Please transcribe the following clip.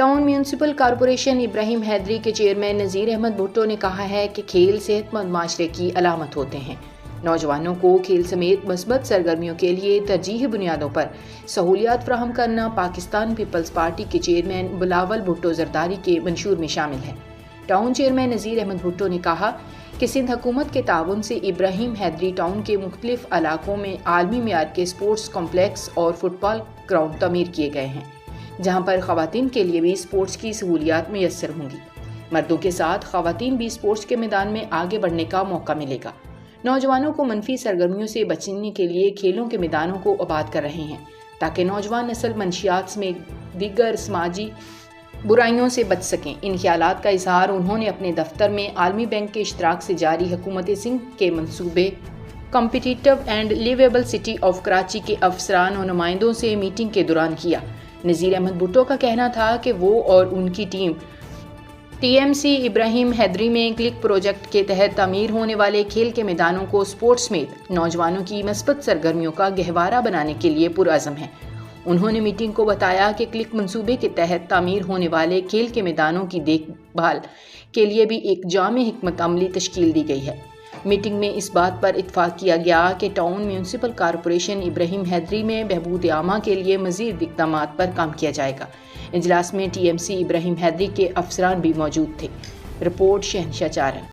Town municipal corporation ابراہیم حیدری کے chairman Nazir Ahmad Bhutto نے کہا ہے کہ کھیل صحت مند معاشرے کی علامت ہوتے ہیں۔ نوجوانوں کو کھیل سمیت مثبت سرگرمیوں کے لیے ترجیحی بنیادوں پر سہولیات فراہم کرنا پاکستان پیپلز پارٹی کے چیئرمین بلاول بھٹو زرداری کے منشور میں شامل ہے۔ ٹاؤن چیئرمین نذیر احمد بھٹو نے کہا کہ سندھ حکومت کے تعاون سے ابراہیم حیدری ٹاؤن کے مختلف علاقوں میں عالمی معیار کے اسپورٹس کمپلیکس اور فٹ بال گراؤنڈ تعمیر کیے گئے ہیں، جہاں پر خواتین کے لیے بھی اسپورٹس کی سہولیات میسر ہوں گی۔ مردوں کے ساتھ خواتین بھی اسپورٹس کے میدان میں آگے بڑھنے کا موقع ملے گا۔ نوجوانوں کو منفی سرگرمیوں سے بچنے کے لیے کھیلوں کے میدانوں کو آباد کر رہے ہیں تاکہ نوجوان نسل منشیات میں دیگر سماجی برائیوں سے بچ سکیں۔ ان خیالات کا اظہار انہوں نے اپنے دفتر میں عالمی بینک کے اشتراک سے جاری حکومت سندھ کے منصوبے competitive and liveable city of Karachi کے افسران اور نمائندوں سے میٹنگ کے دوران کیا۔ نذیر احمد بھٹو کا کہنا تھا کہ وہ اور ان کی ٹیم TMC ابراہیم حیدری میں کلک پروجیکٹ کے تحت تعمیر ہونے والے کھیل کے میدانوں کو اسپورٹس سمیت نوجوانوں کی مثبت سرگرمیوں کا گہوارہ بنانے کے لیے پرعزم ہیں۔ انہوں نے میٹنگ کو بتایا کہ کلک منصوبے کے تحت تعمیر ہونے والے کھیل کے میدانوں کی دیکھ بھال کے لیے بھی ایک جامع حکمت عملی تشکیل دی گئی ہے۔ میٹنگ میں اس بات پر اتفاق کیا گیا کہ ٹاؤن میونسپل کارپوریشن ابراہیم حیدری میں بہبود عامہ کے لیے مزید اقدامات پر کام کیا جائے گا۔ اجلاس میں TMC ابراہیم حیدری کے افسران بھی موجود تھے۔ رپورٹ شہنشاہ چارن۔